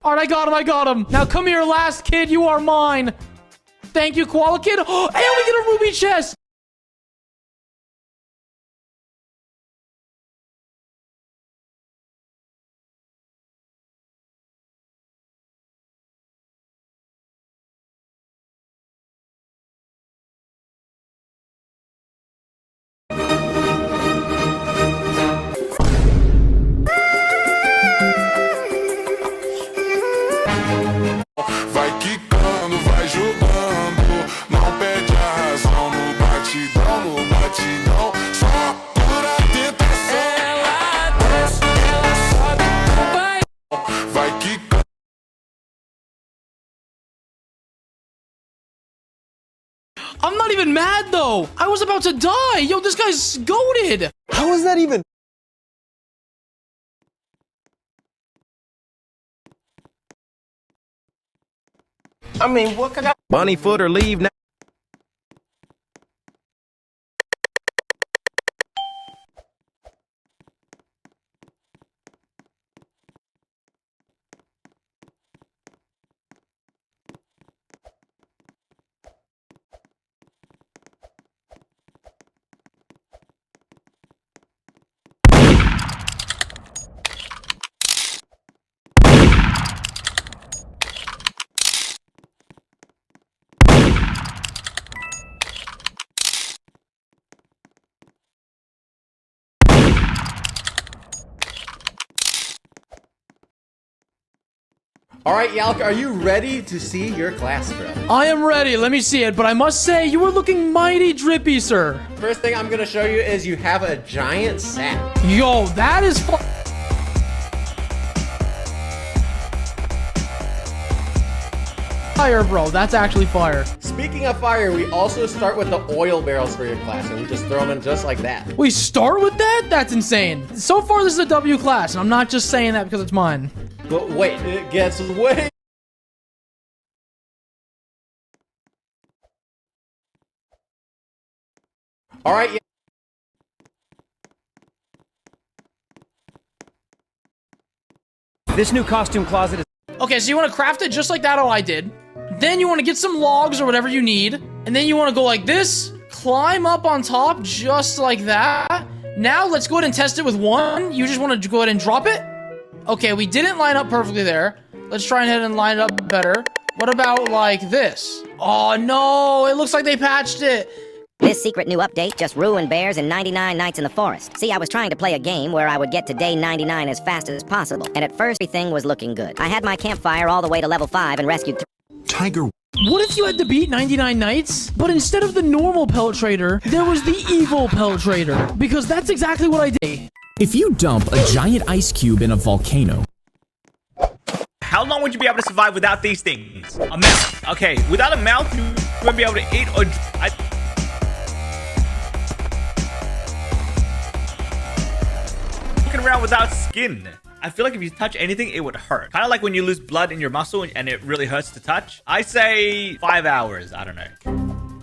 All right, I got him. Now come here, last kid. You are mine. Thank you, Koala Kid. Oh, and we get a ruby chest. Vai quicando, vai jogando, não perde a razão no batidão, só por a tentação. Ela desce, ela sobe, vai quicando. I'm not even mad, though. I was about to die. Yo, this guy's goated. How is that even? I mean, what could I? Bunny foot or leave now. All right, Yalk, are you ready to see your class, bro? I am ready. Let me see it. But I must say, you are looking mighty drippy, sir. First thing I'm gonna show you is you have a giant sack. Yo, that is fire, bro. That's actually fire. Speaking of fire, we also start with the oil barrels for your class, and we just throw them in just like that. We start with that? That's insane. So far, this is a W class, and I'm not just saying that because it's mine. But wait, it gets way... All right, yeah. This new costume closet is. Okay, so you want to craft it just like that, how I did. Then you want to get some logs or whatever you need. And then you want to go like this, climb up on top just like that. Now let's go ahead and test it with one. You just want to go ahead and drop it. Okay, we didn't line up perfectly there. Let's try and head and line it up better. What about like this? Oh no, it looks like they patched it. This secret new update just ruined bears and 99 nights in the forest. See, I was trying to play a game where I would get to day 99 as fast as possible, and at first everything was looking good. I had my campfire all the way to level 5 and rescued Tiger. What if you had to beat 99 nights, but instead of the normal Pelt Trader, there was the evil Pelt Trader? Because that's exactly what I did. If you dump a giant ice cube in a volcano. How long would you be able to survive without these things? A mouth. Okay, without a mouth, you wouldn't be able to eat or... Walking around without skin. I feel like if you touch anything, it would hurt. Kind of like when you lose blood in your muscle and it really hurts to touch. I say 5 hours. I don't know.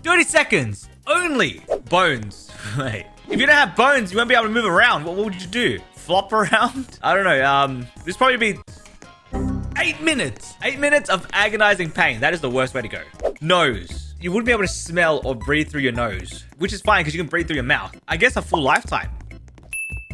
30 seconds. Only. Bones. Wait. If you don't have bones, you won't be able to move around. What would you do? Flop around? I don't know. This probably be 8 minutes. 8 minutes of agonizing pain. That is the worst way to go. Nose. You wouldn't be able to smell or breathe through your nose, which is fine because you can breathe through your mouth. I guess a full lifetime.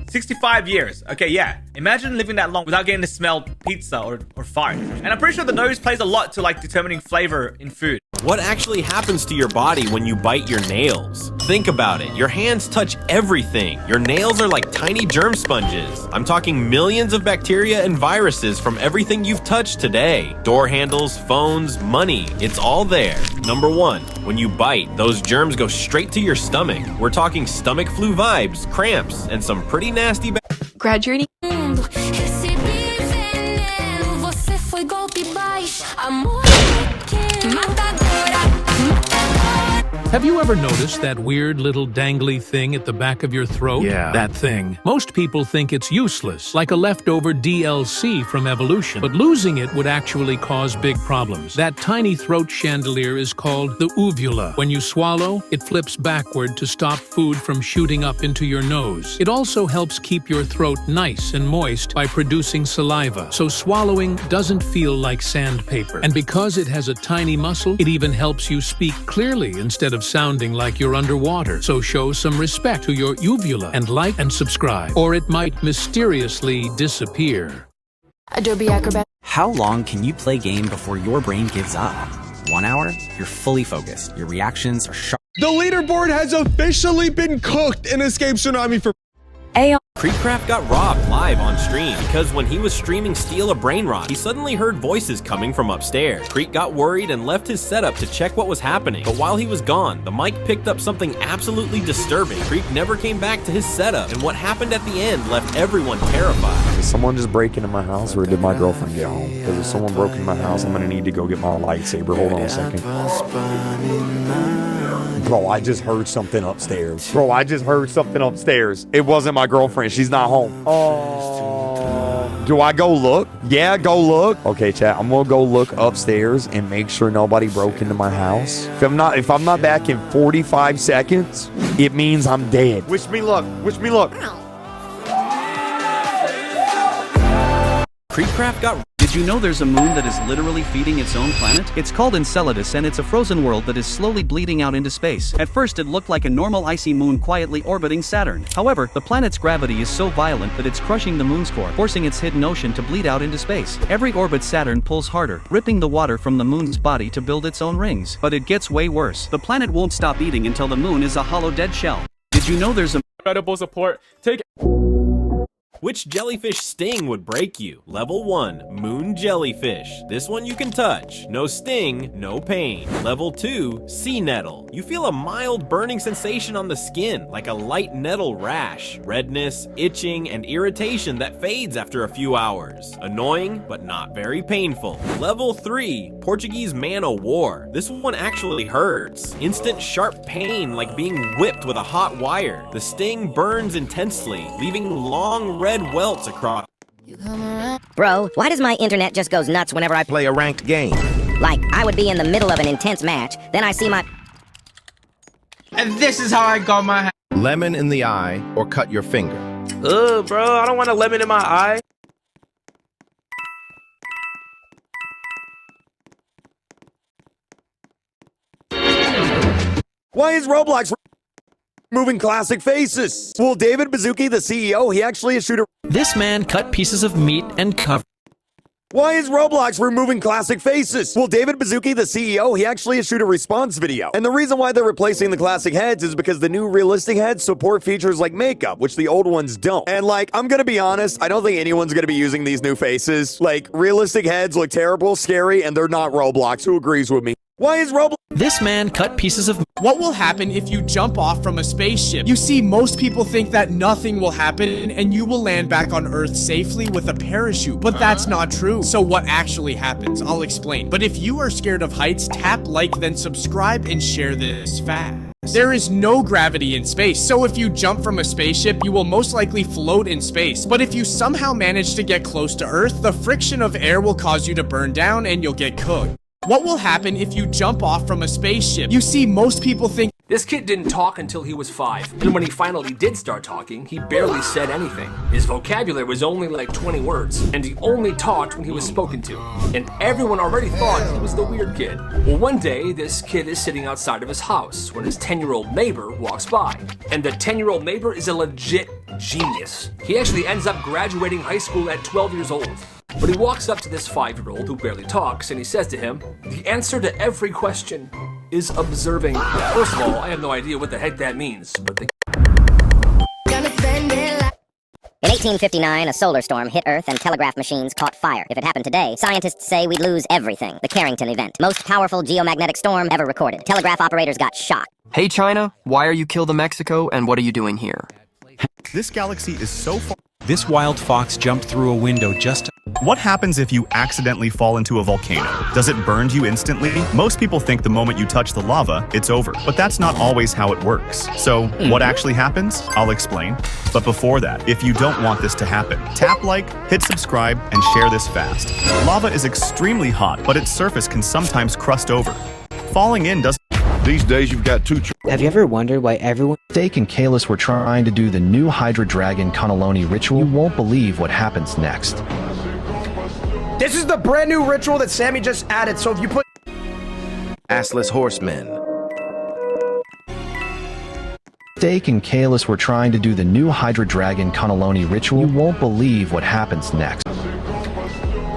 65 years. Okay, yeah. Imagine living that long without getting to smell pizza or fart. And I'm pretty sure the nose plays a lot to like determining flavor in food. What actually happens to your body when you bite your nails? Think about it. Your hands touch everything. Your nails are like tiny germ sponges. I'm talking millions of bacteria and viruses from everything you've touched today. Door handles, phones, money. It's all there. Number 1, when you bite, those germs go straight to your stomach. We're talking stomach flu vibes, cramps, and some pretty nasty Graduating. Recebi veneno, você foi golpe baixo, amor pequeno, matadora, matadora. Have you ever noticed that weird little dangly thing at the back of your throat? Yeah, that thing. Most people think it's useless, like a leftover DLC from Evolution, but losing it would actually cause big problems. That tiny throat chandelier is called the uvula. When you swallow, it flips backward to stop food from shooting up into your nose. It also helps keep your throat nice and moist by producing saliva, so swallowing doesn't feel like sandpaper. And because it has a tiny muscle, it even helps you speak clearly instead of sounding like you're underwater. So show some respect to your uvula and like and subscribe, or it might mysteriously disappear. Adobe Acrobat. How long can you play game before your brain gives up? 1 hour? You're fully focused. Your reactions are sharp. The leaderboard has officially been cooked in Escape Tsunami for Creekcraft got robbed live on stream because when he was streaming Steal a Brain Rot, he suddenly heard voices coming from upstairs. Creek got worried and left his setup to check what was happening, but while he was gone, the mic picked up something absolutely disturbing. Creek never came back to his setup, and what happened at the end left everyone terrified. Did someone just break into my house, or did my girlfriend get home? Because if someone broke into my house, I'm gonna need to go get my lightsaber. Hold on a second. Bro, I just heard something upstairs. Bro, I just heard something upstairs. It wasn't my girlfriend. She's not home. Oh. Do I go look? Yeah, go look. Okay, chat. I'm gonna go look upstairs and make sure nobody broke into my house. If I'm not back in 45 seconds, it means I'm dead. Wish me luck. Wish me luck. Creekcraft got... Did you know there's a moon that is literally feeding its own planet? It's called Enceladus, and it's a frozen world that is slowly bleeding out into space. At first it looked like a normal icy moon quietly orbiting Saturn. However, the planet's gravity is so violent that it's crushing the moon's core, forcing its hidden ocean to bleed out into space. Every orbit Saturn pulls harder, ripping the water from the moon's body to build its own rings. But it gets way worse. The planet won't stop eating until the moon is a hollow dead shell. Did you know there's a incredible support? Take Which jellyfish sting would break you? Level 1, moon jellyfish. This one you can touch. No sting, no pain. Level 2, sea nettle. You feel a mild burning sensation on the skin, like a light nettle rash. Redness, itching, and irritation that fades after a few hours. Annoying, but not very painful. Level 3, Portuguese man-o'-war. This one actually hurts. Instant sharp pain like being whipped with a hot wire. The sting burns intensely, leaving long red welts across. Bro, why does my internet just goes nuts whenever I Play a ranked game. Like, I would be in the middle of an intense match, then I see my... And this is how I got my Lemon in the eye or cut your finger. Ugh, bro, I don't want a lemon in my eye. Why is Roblox moving classic faces? Well, David Baszucki, the CEO, he actually issued a... This man cut pieces of meat and covered. Why is Roblox removing classic faces? Well, David Baszucki, the CEO, he actually issued a response video. And the reason why they're replacing the classic heads is because the new realistic heads support features like makeup, which the old ones don't. And like, I'm gonna be honest, I don't think anyone's gonna be using these new faces. Like, realistic heads look terrible, scary, and they're not Roblox. Who agrees with me? Why is Roblox... This man cut pieces of... What will happen if you jump off from a spaceship? You see, most people think that nothing will happen and you will land back on Earth safely with a parachute, but that's not true. So what actually happens? I'll explain. But if you are scared of heights, tap like, then subscribe and share this fast. There is no gravity in space, so if you jump from a spaceship, you will most likely float in space. But if you somehow manage to get close to Earth, the friction of air will cause you to burn down and you'll get cooked. What will happen if you jump off from a spaceship? You see, most people think this kid didn't talk until he was 5, and when he finally did start talking, he barely said anything. His vocabulary was only like 20 words, and he only talked when he was spoken to. And everyone already thought he was the weird kid. Well, one day, this kid is sitting outside of his house when his 10-year-old neighbor walks by. And the 10-year-old neighbor is a legit genius. He actually ends up graduating high school at 12 years old. But he walks up to this 5-year-old who barely talks and he says to him, the answer to every question is observing. First of all, I have no idea what the heck that means, but the... In 1859, a solar storm hit Earth and telegraph machines caught fire. If it happened today, scientists say we'd lose everything. The Carrington event. Most powerful geomagnetic storm ever recorded. Telegraph operators got shocked. Hey China, why are you killed in Mexico and what are you doing here? This galaxy is so far... This wild fox jumped through a window just to... What happens if you accidentally fall into a volcano? Does it burn you instantly? Most people think the moment you touch the lava, it's over. But that's not always how it works. So, what actually happens? I'll explain. But before that, if you don't want this to happen, tap like, hit subscribe, and share this fast. Lava is extremely hot, but its surface can sometimes crust over. Falling in doesn't... These days you've got two... Have you ever wondered why everyone... Steak and Kalis were trying to do the new Hydra Dragon Cannelloni ritual. You won't believe what happens next. This is the brand new ritual that Sammy just added, so if you put... Assless Horsemen. Steak and Kalis were trying to do the new Hydra Dragon Cannelloni ritual. You won't believe what happens next.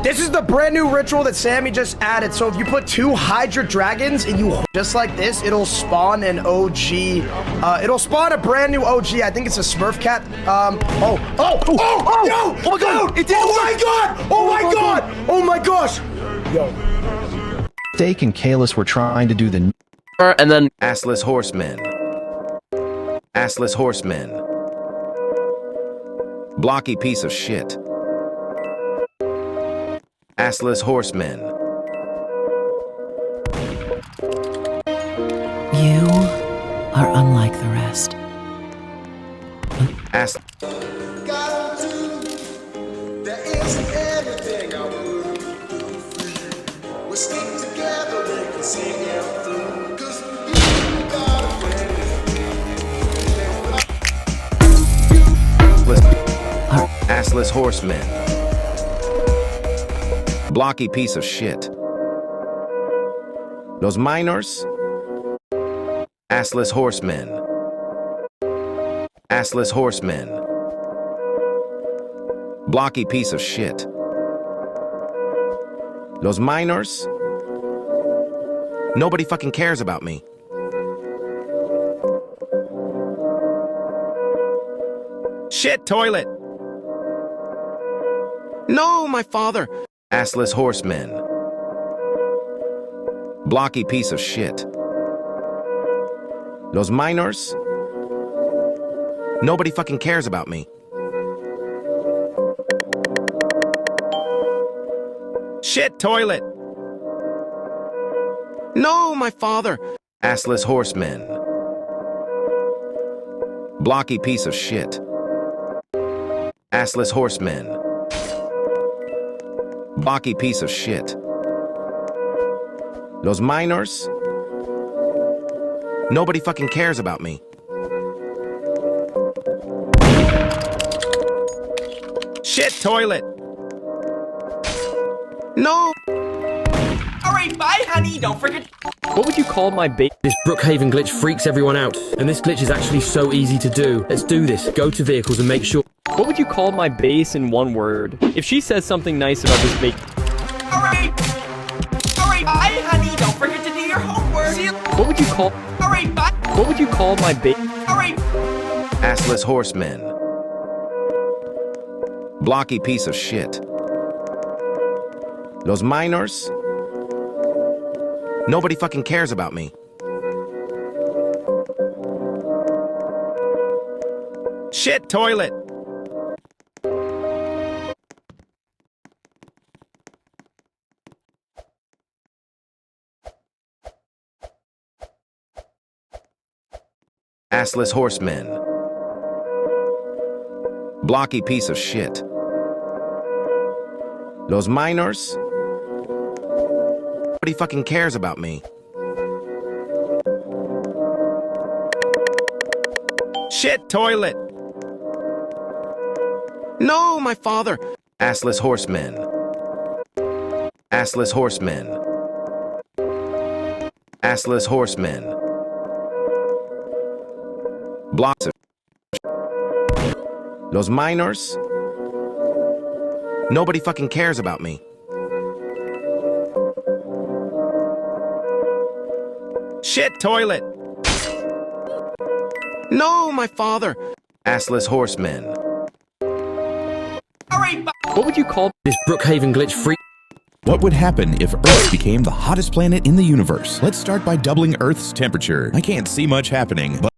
This is the brand new ritual that Sammy just added, so if you put 2 Hydra Dragons and you just like this, it'll spawn an OG. It'll spawn a brand new OG. I think it's a Smurf cat. Oh my god! It did! Oh my god! Oh my god! Oh my gosh! Yo. Steak and Kalis were trying to do the... And then... Assless Horsemen. Assless Horsemen. Blocky piece of shit. Assless Horsemen. You are unlike the rest. Assless Horsemen. Blocky piece of shit. Those minors? Assless Horsemen. Assless Horsemen. Blocky piece of shit. Those minors? Nobody fucking cares about me. Shit toilet! No, my father! Assless Horsemen. Blocky piece of shit. Those minors? Nobody fucking cares about me. Shit toilet! No, my father! Assless Horsemen. Blocky piece of shit. Assless Horsemen. Blocky piece of shit. Those minors? Nobody fucking cares about me. Shit toilet! No! Alright, bye honey, don't forget... What would you call my bait? This Brookhaven glitch freaks everyone out, and this glitch is actually so easy to do. Let's do this. Go to vehicles and make sure... What would you call my base in one word? If she says something nice about this bait... Alright, bye honey, don't forget to do your homework. What would you call... Alright, bye. What would you call my bait? Alright. Assless Horsemen. Blocky piece of shit. Those minors? Nobody fucking cares about me. Shit toilet! Assless Horsemen. Blocky piece of shit. Those minors? Nobody fucking cares about me. Shit toilet! No, my father! Assless Horsemen. Assless Horsemen. Assless Horsemen. Blocks of those minors? Nobody fucking cares about me. Shit toilet! No, my father! Assless Horsemen. What would you call this Brookhaven glitch freak? What would happen if Earth became the hottest planet in the universe? Let's start by doubling Earth's temperature. I can't see much happening, but